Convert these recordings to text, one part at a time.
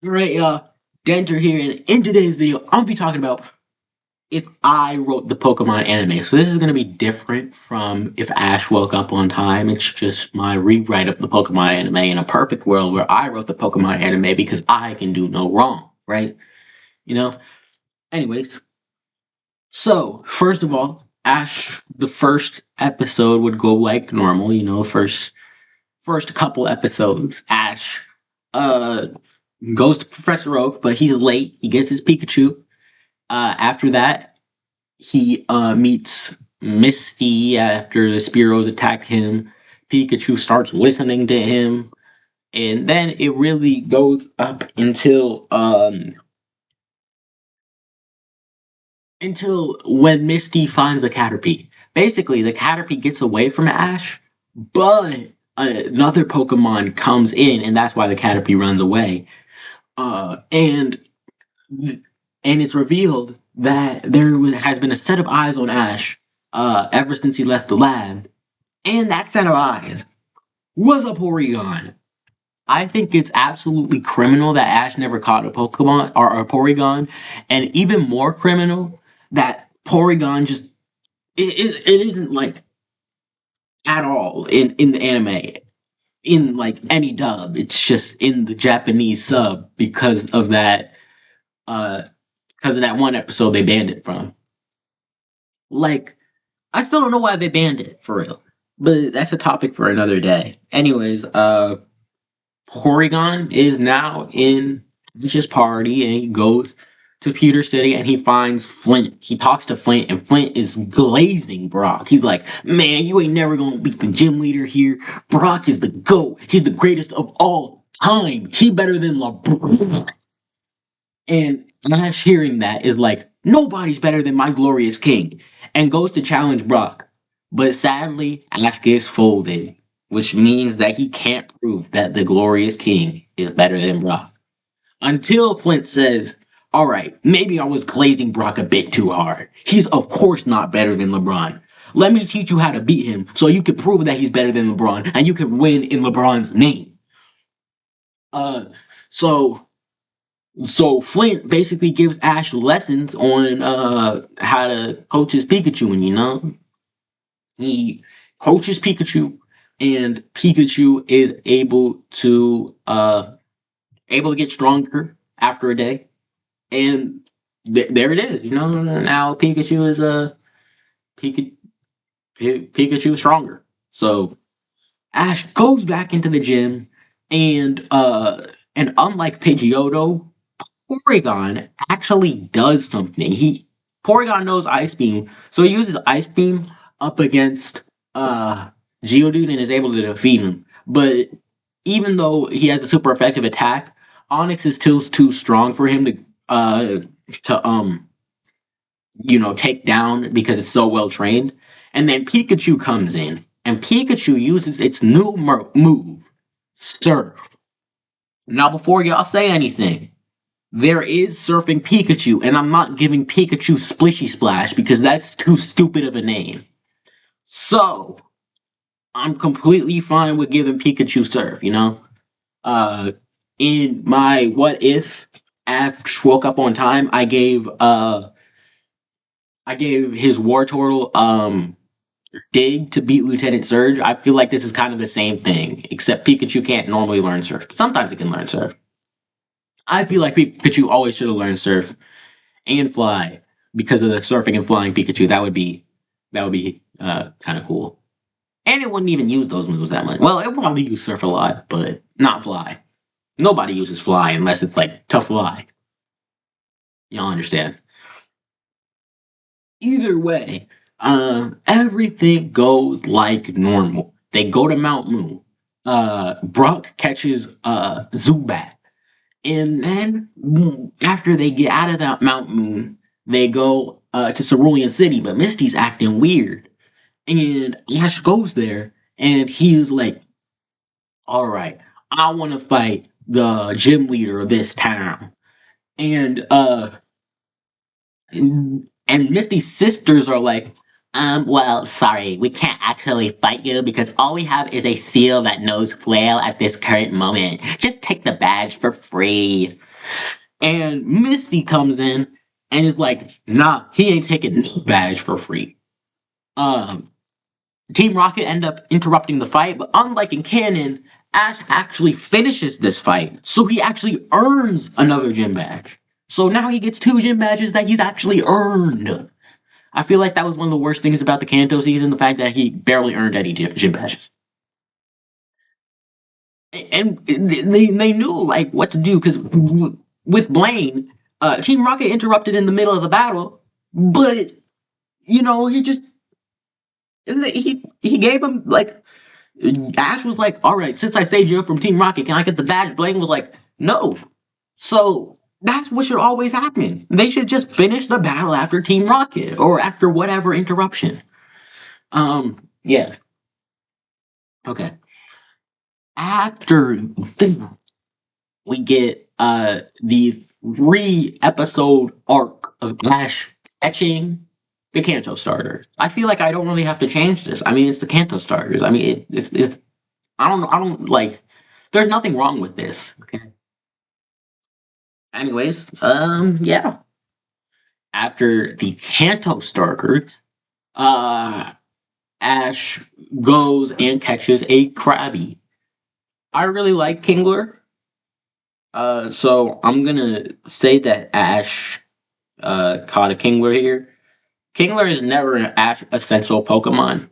Alright, Denter here, and in today's video, I'm gonna be talking about if I wrote the Pokemon anime. So this is gonna be different from if Ash woke up on time. It's just my rewrite of the Pokemon anime in a perfect world where I wrote the Pokemon anime because I can do no wrong, right? You know? Anyways, so first of all, Ash, the first episode would go like normal, first couple episodes, Ash uh goes to Professor Oak, but he's late. He gets his Pikachu. After that, he meets Misty after the Spearows attack him. Pikachu starts listening to him, and then it really goes up until when Misty finds the Caterpie. Basically, the Caterpie gets away from Ash, but another Pokemon comes in, and that's why the Caterpie runs away. And it's revealed that has been a set of eyes on Ash ever since he left the lab, and that set of eyes was a Porygon. I think it's absolutely criminal that Ash never caught a Pokemon or a Porygon, and even more criminal that Porygon just it isn't like at all in the anime in like any dub. It's just in the Japanese sub uh because of that one episode they banned it from. Like, I still don't know why they banned it for real, but that's a topic for another day. Anyways, Porygon is now in Ash's party, and he goes to Pewter City and he finds Flint. He talks to Flint, and Flint is glazing Brock. He's like, "Man, you ain't never gonna beat the gym leader here. Brock is the GOAT. He's the greatest of all time. He better than LeBron." And Ash hearing that is like, nobody's better than my glorious king, and goes to challenge Brock. But sadly, Ash gets folded, which means that he can't prove that the glorious king is better than Brock. Until Flint says, alright, maybe I was glazing Brock a bit too hard. He's of course not better than LeBron. Let me teach you how to beat him so you can prove that he's better than LeBron and you can win in LeBron's name. Uh, so so Flint basically gives Ash lessons on how to coach his Pikachu, and he coaches Pikachu, and Pikachu is able to get stronger after a day, and there it is. Now Pikachu is Pika- Pikachu stronger. So Ash goes back into the gym, and unlike Pidgeotto, Porygon actually does something. Porygon knows Ice Beam, so he uses Ice Beam up against uh Geodude and is able to defeat him. But even though he has a super effective attack, Onyx is still too strong for him to take down because it's so well trained. And then Pikachu comes in, and Pikachu uses its new move, Surf. Now, before y'all say anything, there is Surfing Pikachu, and I'm not giving Pikachu Splishy Splash because that's too stupid of a name. So, I'm completely fine with giving Pikachu Surf. Uh, in my what if Ash woke up on time, I gave his War Turtle Dig to beat Lieutenant Surge. I feel like this is kind of the same thing, except Pikachu can't normally learn Surf, but sometimes it can learn Surf. I feel like Pikachu always should have learned Surf and fly because of the surfing and flying Pikachu. That would be kind of cool. And it wouldn't even use those moves that much. Well, it would probably use surf a lot, but not fly. Nobody uses fly unless it's like to fly. Y'all understand? Either way, everything goes like normal. They go to Mount Moon. Brock catches Zubat. And then after they get out of that Mount Moon, they go to Cerulean City, but Misty's acting weird. And Ash goes there, and he's like, all right, I want to fight the gym leader of this town. And and Misty's sisters are like, Well, sorry, we can't actually fight you because all we have is a seal that knows flail at this current moment. Just take the badge for free. And Misty comes in and is like, nah, he ain't taking this badge for free. Um, Team Rocket end up interrupting the fight, but unlike in canon, Ash actually finishes this fight, so he actually earns another gym badge. So now he gets two gym badges that he's actually earned. I feel like that was one of the worst things about the Kanto season, the fact that he barely earned any gym badges. And they knew like what to do because with Blaine, Team Rocket interrupted in the middle of the battle, but he just he gave him like Ash was like, all right, since I saved you from Team Rocket, can I get the badge? Blaine was like, no. So that's what should always happen. They should just finish the battle after Team Rocket or after whatever interruption. Yeah. Okay. After that, we get the 3 episode arc of Ash catching the Kanto starter. I feel like I don't really have to change this. I mean, it's the Kanto starters. I mean, it's I don't like. There's nothing wrong with this. Okay. Anyways, yeah. After the Kanto starters, uh, Ash goes and catches a Krabby. I really like Kingler. So I'm gonna say that Ash caught a Kingler here. Kingler is never an Ash essential Pokemon,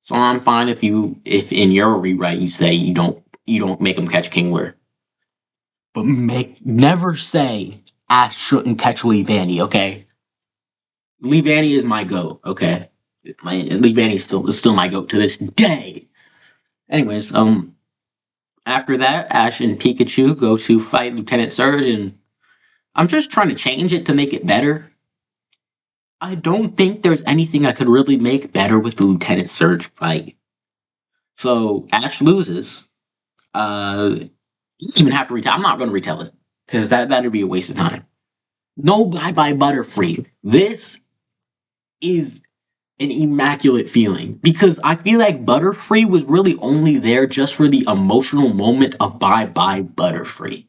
so I'm fine if in your rewrite you say you don't make him catch Kingler, but make never say Ash shouldn't catch Leavanny. Okay, Leavanny is my goat. Okay, my Leavanny is still my goat to this day. Anyways, after that, Ash and Pikachu go to fight Lieutenant Surge, and I'm just trying to change it to make it better. I don't think there's anything I could really make better with the Lieutenant Surge fight. So Ash loses. You don't even have to retell. I'm not going to retell it because that'd be a waste of time. No, bye bye Butterfree. This is an immaculate feeling because I feel like Butterfree was really only there just for the emotional moment of bye bye Butterfree.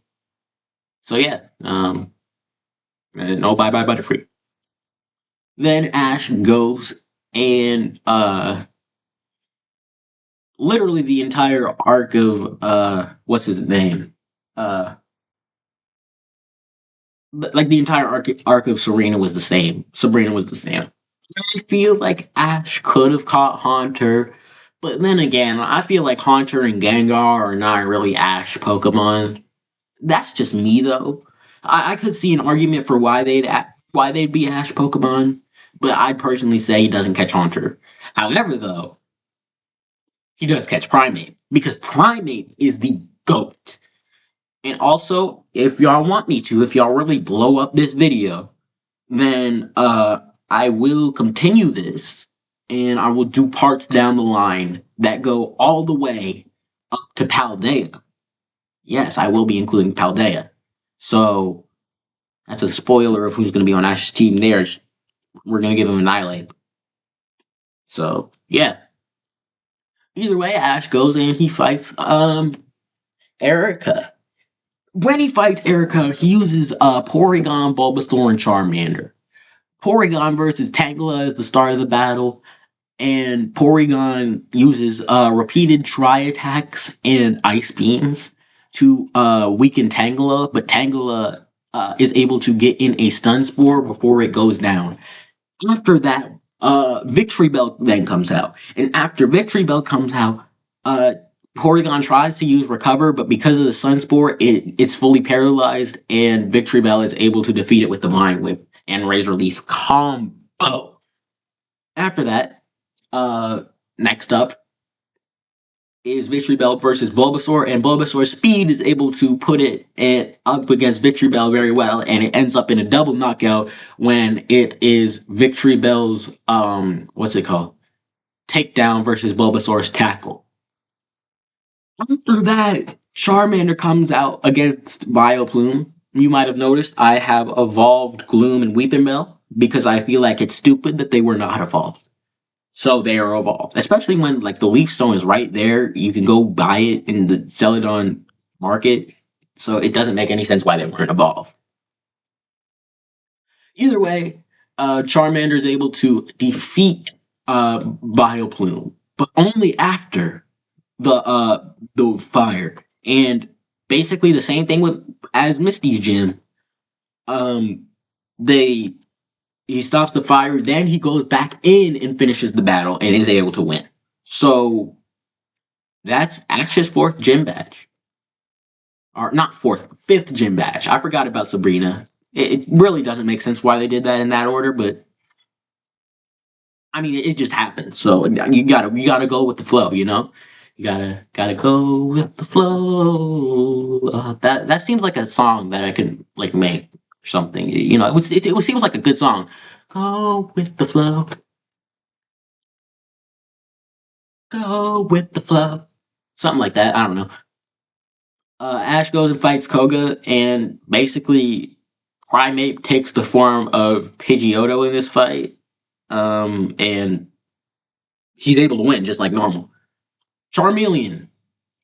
So yeah, no bye bye Butterfree. Then Ash goes and literally the entire arc of what's his name? Uh like the entire arc of Serena was the same. Sabrina was the same. I feel like Ash could have caught Haunter, but then again, I feel like Haunter and Gengar are not really Ash Pokemon. That's just me though. I could see an argument for why they'd be Ash Pokemon, but I'd personally say he doesn't catch Haunter. However, though, he does catch Primate because Primate is the goat. And also, if y'all want me to, if y'all really blow up this video, then I will continue this and I will do parts down the line that go all the way up to Paldea. Yes, I will be including Paldea. So that's a spoiler of who's going to be on Ash's team there. We're going to give him Annihilate. So, yeah. Either way, Ash goes and he fights Erica. When he fights Erica, he uses Porygon, Bulbasaur, and Charmander. Porygon versus Tangela is the start of the battle, and Porygon uses repeated Tri attacks and Ice Beams to weaken Tangela, but Tangela is able to get in a Stun Spore before it goes down. After that, Victory Bell then comes out, and after Victory Bell comes out, uh, Porygon tries to use Recover, but because of the Sun Spore, it's fully paralyzed, and Victory Bell is able to defeat it with the Mind Whip and Razor Leaf combo. After that, next up is Victory Bell versus Bulbasaur, and Bulbasaur's speed is able to put it up against Victory Bell very well, and it ends up in a double knockout when it is Victory Bell's what's it called? Takedown versus Bulbasaur's tackle. After that, Charmander comes out against Vileplume. You might have noticed I have evolved Gloom and Weepinbell because I feel like it's stupid that they were not evolved. So they are evolved, especially when like the leaf stone is right there. You can go buy it and sell it on market. So it doesn't make any sense why they weren't evolved. Either way, Charmander is able to defeat Vileplume, but only after the fire. And basically the same thing with as Misty's gym. Um, they he stops the fire, then he goes back in and finishes the battle and is able to win. So that's Ash's fourth gym badge. Or not fourth, fifth gym badge. I forgot about Sabrina. It really doesn't make sense why they did that in that order, but I mean it just happened. So you gotta go with the flow, you know? You gotta go with the flow. That seems like a song that I could like make or something. You know, it seems like a good song. Go with the flow. Go with the flow. Something like that. I don't know. Ash goes and fights Koga, and basically, Primeape takes the form of Pidgeotto in this fight, and he's able to win just like normal. Charmeleon,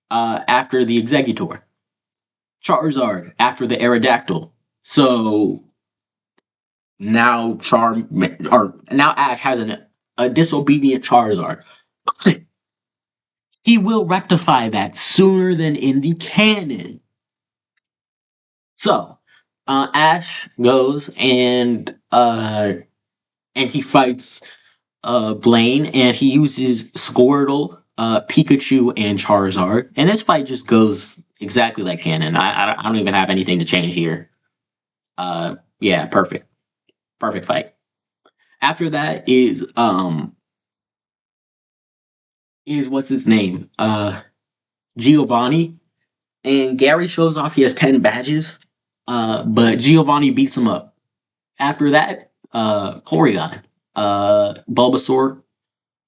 after the Executor. Charizard, after the Aerodactyl. So now Ash has a disobedient Charizard. He will rectify that sooner than in the canon. So, Ash goes and he fights Blaine, and he uses Squirtle, Pikachu, and Charizard. And this fight just goes exactly like canon. I don't even have anything to change here. Yeah, perfect, perfect fight. After that is what's his name? Giovanni, and Gary shows off he has 10 badges. But Giovanni beats him up. After that, Porygon, Bulbasaur,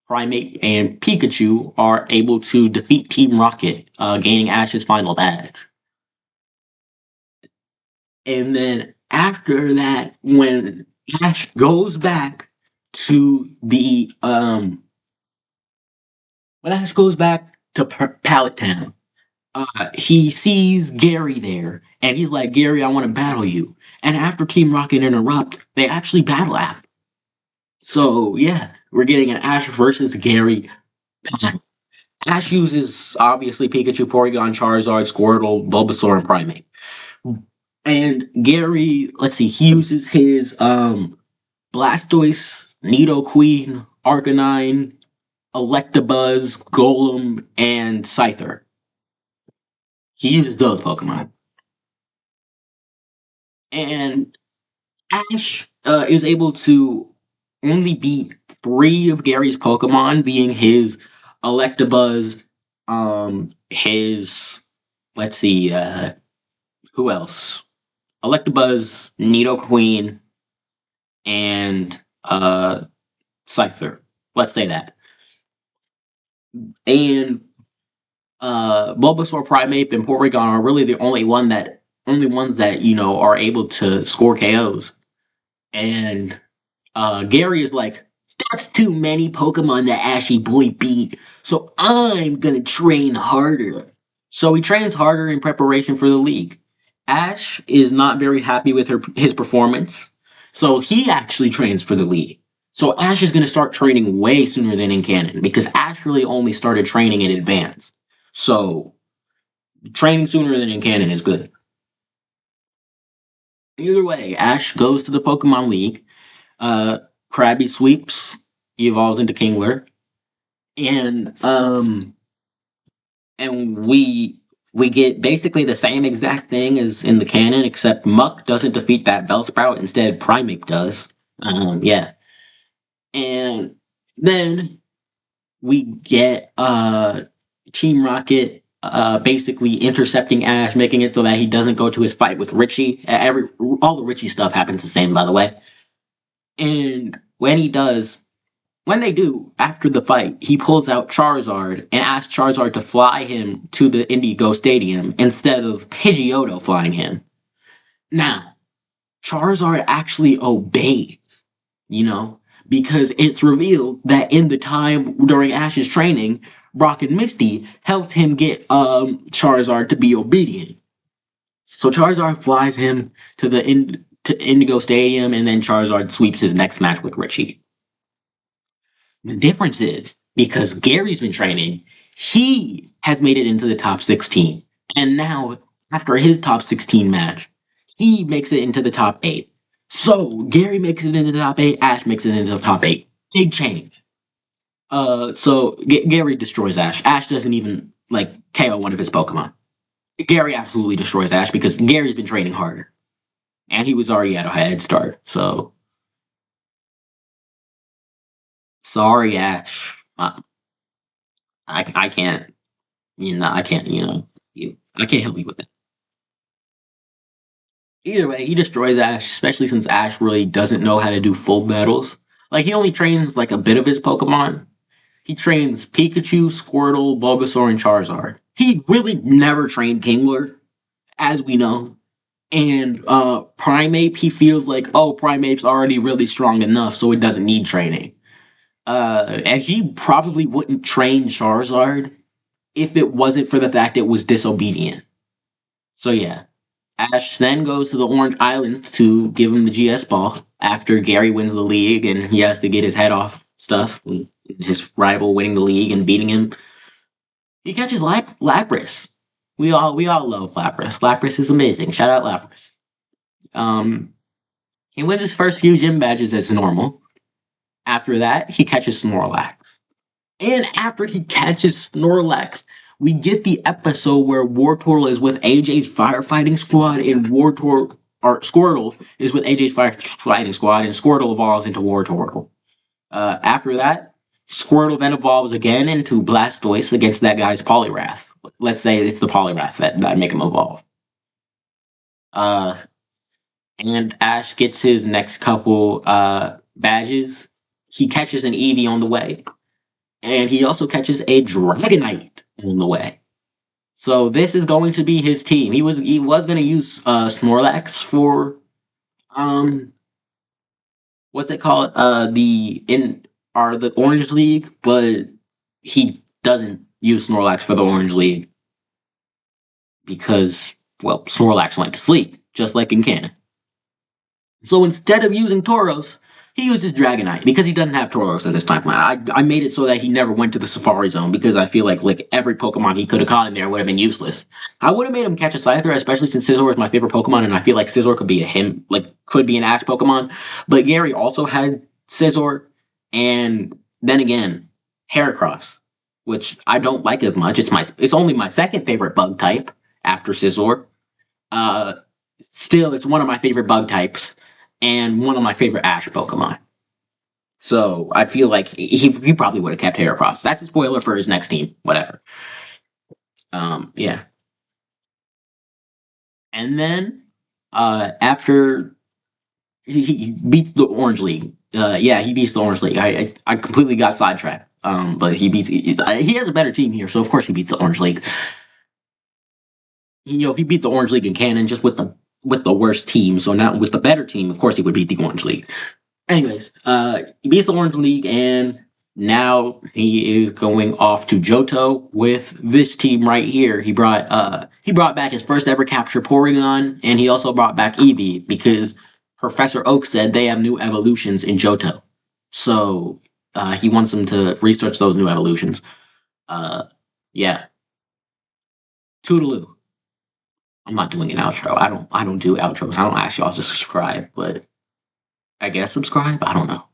Primeape, and Pikachu are able to defeat Team Rocket, gaining Ash's final badge. And then after that, when Ash goes back to the when Ash goes back to Pallet Town, he sees Gary there, and he's like, "Gary, I want to battle you." And after Team Rocket interrupt, they actually battle after. So yeah, we're getting an Ash versus Gary battle. Ash uses obviously Pikachu, Porygon, Charizard, Squirtle, Bulbasaur, and Primeape. And Gary, let's see, he uses his Blastoise, Nidoqueen, Arcanine, Electabuzz, Golem, and Scyther. He uses those Pokemon. And Ash is able to only beat three of Gary's Pokemon, being his Electabuzz, his let's see, who else? Electabuzz, Nidoqueen, and Scyther. Let's say that. And Bulbasaur, Primeape, and Porygon are really the only ones that are able to score KOs. And Gary is like, that's too many Pokemon that Ashy Boy beat, so I'm gonna train harder. So he trains harder in preparation for the league. Ash is not very happy with his performance, so he actually trains for the league. So Ash is gonna start training way sooner than in canon because Ash really only started training in advance. So training sooner than in canon is good. Either way, Ash goes to the Pokemon League. Uh, Krabby sweeps, he evolves into Kingler, and we get basically the same exact thing as in the canon, except Muck doesn't defeat that Bellsprout. Instead, Primeape does. Yeah, and then we get Team Rocket basically intercepting Ash, making it so that he doesn't go to his fight with Richie. All the Richie stuff happens the same, by the way. And when they do, after the fight, he pulls out Charizard and asks Charizard to fly him to the Indigo Stadium instead of Pidgeotto flying him. Now, Charizard actually obeyed, you know, because it's revealed that in the time during Ash's training, Brock and Misty helped him get Charizard to be obedient. So Charizard flies him to to Indigo Stadium, and then Charizard sweeps his next match with Richie. The difference is because Gary's been training, he has made it into the top 16. And now, after his top 16 match, he makes it into the top 8. So Gary makes it into the top 8, Ash makes it into the top 8. Big change. Gary destroys Ash. Ash doesn't even like KO one of his Pokemon. Gary absolutely destroys Ash because Gary's been training harder. And he was already at a head start. So sorry, Ash. I can't. I can't. I can't help you with that. Either way, he destroys Ash, especially since Ash really doesn't know how to do full battles. Like he only trains like a bit of his Pokemon. He trains Pikachu, Squirtle, Bulbasaur, and Charizard. He really never trained Kingler, as we know. And Primeape, he feels like, oh, Primeape's already really strong enough, so it doesn't need training. And he probably wouldn't train Charizard if it wasn't for the fact it was disobedient. So yeah, Ash then goes to the Orange Islands to give him the GS ball after Gary wins the league and he has to get his head off stuff. His rival winning the league and beating him. He catches Lapras. We all love Lapras. Lapras is amazing. Shout out Lapras. Um, he wins his first few gym badges as normal. After that, he catches Snorlax. And after he catches Snorlax, we get the episode where Wartortle is with AJ's firefighting squad, and Squirtle is with AJ's firefighting squad, and Squirtle evolves into Wartortle. After that, Squirtle then evolves again into Blastoise against that guy's Poliwrath. Let's say it's the Poliwrath that make him evolve. Uh, and Ash gets his next couple badges. He catches an Eevee on the way, and he also catches a Dragonite on the way. So this is going to be his team. He was going to use Snorlax for what's it called? The Orange League, but he doesn't use Snorlax for the Orange League because Snorlax went to sleep, just like in canon. So instead of using Tauros, he uses Dragonite because he doesn't have Tauros in this timeline. I made it so that he never went to the Safari Zone because I feel like every Pokemon he could have caught in there would have been useless. I would have made him catch a Scyther, especially since Scizor is my favorite Pokemon, and I feel like Scizor could be an Ash Pokemon. But Gary also had Scizor, and then again, Heracross, which I don't like as much. It's only my second favorite bug type after Scizor. Uh, Still, it's one of my favorite bug types and one of my favorite Ash Pokemon. So I feel like he probably would have kept Heracross. That's a spoiler for his next team. Whatever. Yeah. And then after he beats the Orange League. Yeah, he beats the Orange League. I completely got sidetracked. But he has a better team here, so of course he beats the Orange League. He beat the Orange League in canon just with the worst team. So now with the better team, of course he would beat the Orange League. Anyways, he beats the Orange League, and now he is going off to Johto with this team right here. He brought back his first ever capture Porygon, and he also brought back Eevee because Professor Oak said they have new evolutions in Johto. So he wants them to research those new evolutions. Yeah. Toodaloo. I'm not doing an outro. I don't do outros. I don't ask y'all to subscribe, but I guess subscribe. I don't know.